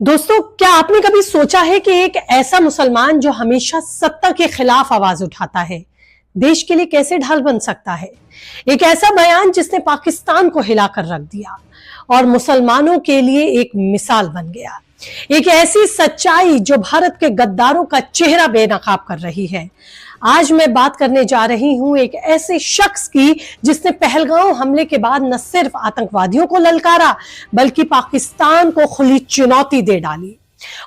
दोस्तों, क्या आपने कभी सोचा है कि एक ऐसा मुसलमान जो हमेशा सत्ता के खिलाफ आवाज उठाता है, देश के लिए कैसे ढाल बन सकता है। एक ऐसा बयान जिसने पाकिस्तान को हिलाकर रख दिया और मुसलमानों के लिए एक मिसाल बन गया। एक ऐसी सच्चाई जो भारत के गद्दारों का चेहरा बेनकाब कर रही है। आज मैं बात करने जा रही हूं एक ऐसे शख्स की जिसने पहलगांव हमले के बाद न सिर्फ आतंकवादियों को ललकारा बल्कि पाकिस्तान को खुली चुनौती दे डाली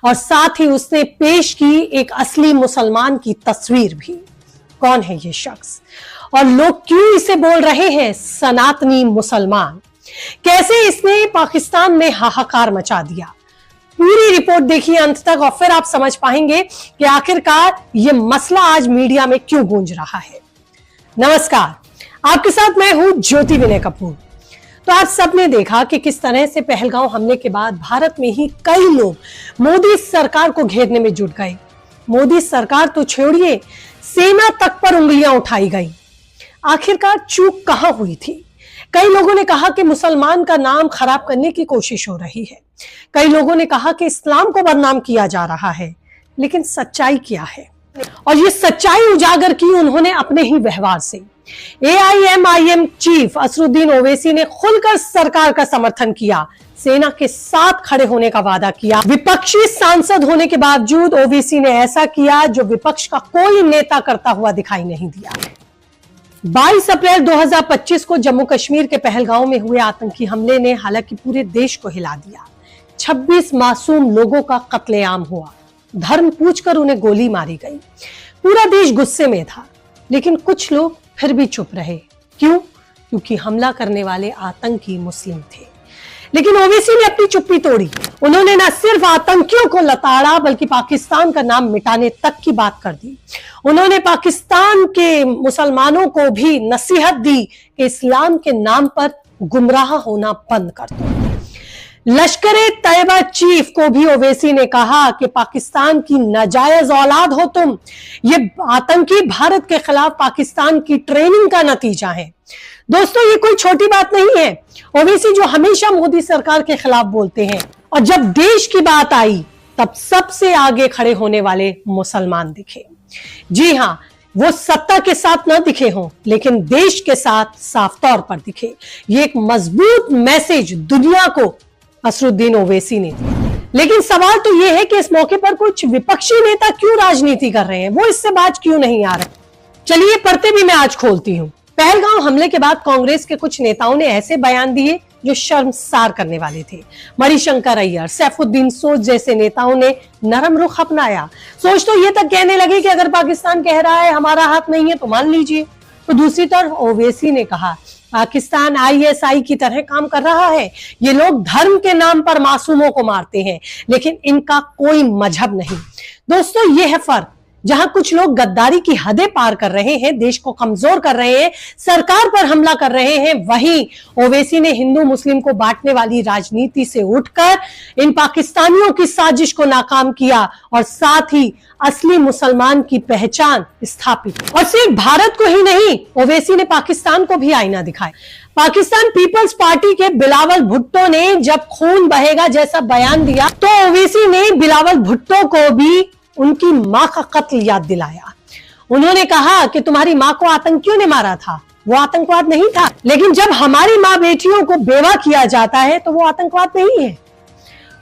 और साथ ही उसने पेश की एक असली मुसलमान की तस्वीर भी। कौन है ये शख्स और लोग क्यों इसे बोल रहे हैं सनातनी मुसलमान? कैसे इसने पाकिस्तान में हाहाकार मचा दिया? पूरी रिपोर्ट देखिए अंत तक और फिर आप समझ पाएंगे कि आखिरकार ये मसला आज मीडिया में क्यों गूंज रहा है। नमस्कार, आपके साथ मैं हूं ज्योति विनय कपूर। तो आज सबने देखा कि किस तरह से पहलगांव हमले के बाद भारत में ही कई लोग मोदी सरकार को घेरने में जुट गए। मोदी सरकार तो छोड़िए, सेना तक पर उंगलियां उठाई गई। आखिरकार चूक कहां हुई थी? कई लोगों ने कहा कि मुसलमान का नाम खराब करने की कोशिश हो रही है। कई लोगों ने कहा कि इस्लाम को बदनाम किया जा रहा है। लेकिन सच्चाई क्या है? और ये सच्चाई उजागर की उन्होंने अपने ही व्यवहार से। AIMIM चीफ असरुद्दीन ओवैसी ने खुलकर सरकार का समर्थन किया, सेना के साथ खड़े होने का वादा किया। विपक्षी सांसद होने के बावजूद ओवैसी ने ऐसा किया जो विपक्ष का कोई नेता करता हुआ दिखाई नहीं दिया। 22 अप्रैल 2025 को जम्मू कश्मीर के पहलगांव में हुए आतंकी हमले ने हालांकि पूरे देश को हिला दिया। 26 मासूम लोगों का कत्लेआम हुआ, धर्म पूछकर उन्हें गोली मारी गई। पूरा देश गुस्से में था, लेकिन कुछ लोग फिर भी चुप रहे। क्यों? क्योंकि हमला करने वाले आतंकी मुस्लिम थे। लेकिन ओवैसी ने अपनी चुप्पी तोड़ी। उन्होंने न सिर्फ आतंकियों को लताड़ा बल्कि पाकिस्तान का नाम मिटाने तक की बात कर दी। उन्होंने पाकिस्तान के मुसलमानों को भी नसीहत दी कि इस्लाम के नाम पर गुमराह होना बंद कर दो। लश्कर-ए तैयबा चीफ को भी ओवैसी ने कहा कि पाकिस्तान की नाजायज औलाद हो तुम। ये आतंकी भारत के खिलाफ पाकिस्तान की ट्रेनिंग का नतीजा है। दोस्तों, ये कोई छोटी बात नहीं है। ओवैसी जो हमेशा मोदी सरकार के खिलाफ बोलते हैं और जब देश की बात आई तब सबसे आगे खड़े होने वाले मुसलमान दिखे। जी हां, वो सत्ता के साथ न दिखे हों लेकिन देश के साथ साफ तौर पर दिखे। ये एक मजबूत मैसेज दुनिया को असरुद्दीन ओवैसी ने दिया। लेकिन सवाल तो ये है कि इस मौके पर कुछ विपक्षी नेता क्यों राजनीति कर रहे हैं, वो इससे बाज क्यों नहीं आ रहे? चलिए पर्दे भी मैं आज खोलती हूँ। पहलगांव हमले के बाद कांग्रेस के कुछ नेताओं ने ऐसे बयान दिए जो शर्मसार करने वाले थे। मणिशंकर अय्यर, सैफुद्दीन सोज जैसे नेताओं ने नरम रुख अपनाया। सोच तो ये तक कहने लगे कि अगर पाकिस्तान कह रहा है हमारा हाथ नहीं है तो मान लीजिए। तो दूसरी तरफ ओवैसी ने कहा पाकिस्तान ISI की तरह काम कर रहा है। ये लोग धर्म के नाम पर मासूमों को मारते हैं लेकिन इनका कोई मजहब नहीं। दोस्तों, ये है फर्क। जहां कुछ लोग गद्दारी की हदें पार कर रहे हैं, देश को कमजोर कर रहे हैं, सरकार पर हमला कर रहे हैं, वहीं ओवैसी ने हिंदू मुस्लिम को बांटने वाली राजनीति से उठकर इन पाकिस्तानियों की साजिश को नाकाम किया और साथ ही असली मुसलमान की पहचान स्थापित। और सिर्फ भारत को ही नहीं, ओवैसी ने पाकिस्तान को भी आईना दिखाया। पाकिस्तान पीपल्स पार्टी के बिलावल भुट्टो ने जब खून बहेगा जैसा बयान दिया तो ओवैसी ने बिलावल भुट्टो को भी उनकी मां का कत्ल याद दिलाया। उन्होंने कहा कि तुम्हारी मां को आतंकियों ने मारा था, वो आतंकवाद नहीं था। लेकिन जब हमारी मां बेटियों को बेवा किया जाता है तो वो आतंकवाद नहीं है।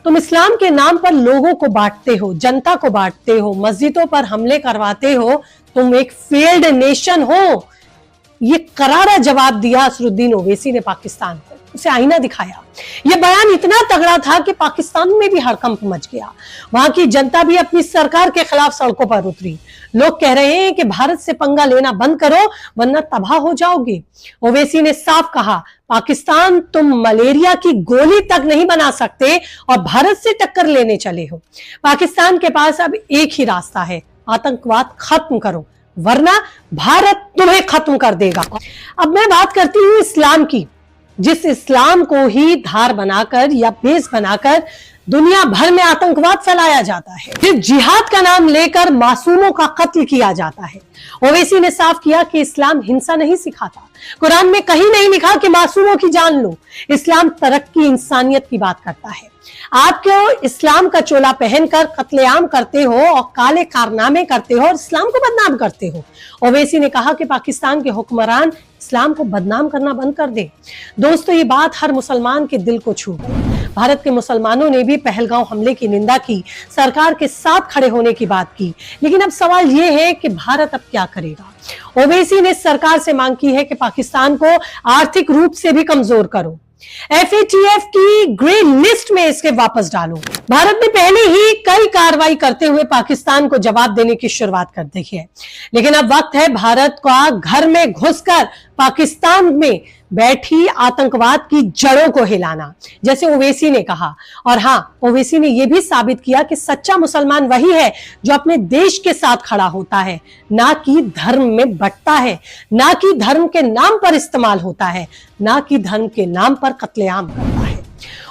तुम इस्लाम के नाम पर लोगों को बांटते हो, जनता को बांटते हो, मस्जिदों पर हमले करवाते हो, तुम एक फेल्ड नेशन हो। ये करारा जवाब दिया असरुद्दीन ओवैसी ने पाकिस्तान को, उसे आईना दिखाया। यह बयान इतना तगड़ा था कि पाकिस्तान में भी हड़कंप मच गया। वहां की जनता भी अपनी सरकार के खिलाफ सड़कों पर उतरी। लोग कह रहे हैं कि भारत से पंगा लेना बंद करो वरना तबाह हो जाओगे। ओवैसी ने साफ कहा पाकिस्तान तुम मलेरिया की गोली तक नहीं बना सकते और भारत से टक्कर लेने चले हो। पाकिस्तान के पास अब एक ही रास्ता है, आतंकवाद खत्म करो वरना भारत तुम्हें खत्म कर देगा। अब मैं बात करती हूँ इस्लाम की, जिस इस्लाम को ही धार बनाकर या बेस बनाकर दुनिया भर में आतंकवाद फैलाया जाता है, फिर जिहाद का नाम लेकर मासूमों का कत्ल किया जाता है। ओवैसी ने साफ किया कि इस्लाम हिंसा नहीं सिखाता। कुरान में कहीं नहीं लिखा कि मासूमों की जान लो। इस्लाम तरक्की, इंसानियत की बात करता है। आप क्यों इस्लाम का चोला पहनकर कत्लेआम करते हो और काले कारनामे करते हो और इस्लाम को बदनाम करते हो? ओवैसी ने कहा कि पाकिस्तान के हुक्मरान इस्लाम को बदनाम करना बंद कर दे। दोस्तों, ये बात हर मुसलमान के दिल को छू गई। भारत के मुसलमानों ने भी पहलगांव हमले की निंदा की, सरकार के साथ खड़े होने की बात की, लेकिन अब सवाल ये है कि भारत अब क्या करेगा? ओवैसी ने सरकार से मांग की है कि पाकिस्तान को आर्थिक रूप से भी कमजोर करो, FATF की ग्रे लिस्ट में इसके वापस डालो। भारत ने पहले ही कई कार्रवाई करते हुए पाकिस्तान को जवाब देने की शुरुआत कर दी है, लेकिन अब वक्त है भारत का घर में घुसकर पाकिस्तान में बैठी आतंकवाद की जड़ों को हिलाना, जैसे ओवैसी ने कहा। और हाँ, ओवैसी ने यह भी साबित किया कि सच्चा मुसलमान वही है जो अपने देश के साथ खड़ा होता है, ना कि धर्म में बंटता है, ना कि धर्म के नाम पर इस्तेमाल होता है, ना कि धर्म के नाम पर कत्लेआम करता है।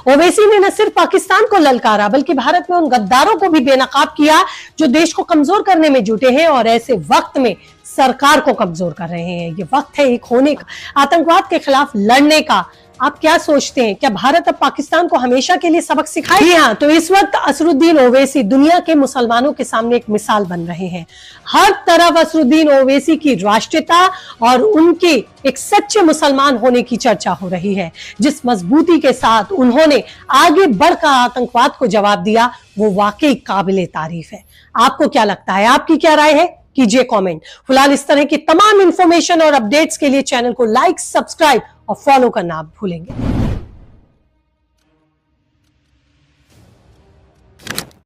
ओवैसी ने न सिर्फ पाकिस्तान को ललकारा, बल्कि भारत में उन गद्दारों को भी बेनकाब किया जो देश को कमजोर करने में जुटे हैं और ऐसे वक्त में सरकार को कमजोर कर रहे हैं। ये वक्त है एक होने का, आतंकवाद के खिलाफ लड़ने का। आप क्या सोचते हैं, क्या भारत अब पाकिस्तान को हमेशा के लिए सबक सिखाए? हाँ, तो इस वक्त असरुद्दीन ओवैसी दुनिया के मुसलमानों के सामने एक मिसाल बन रहे हैं। हर तरफ असरुद्दीन ओवैसी की राष्ट्रीयता और उनके एक सच्चे मुसलमान होने की चर्चा हो रही है। जिस मजबूती के साथ उन्होंने आगे बढ़कर आतंकवाद को जवाब दिया, वो वाकई काबिले तारीफ है। आपको क्या लगता है? आपकी क्या राय है? कीजिए कमेंट। फिलहाल इस तरह की तमाम इंफॉर्मेशन और अपडेट्स के लिए चैनल को लाइक, सब्सक्राइब और फॉलो करना आप भूलेंगे।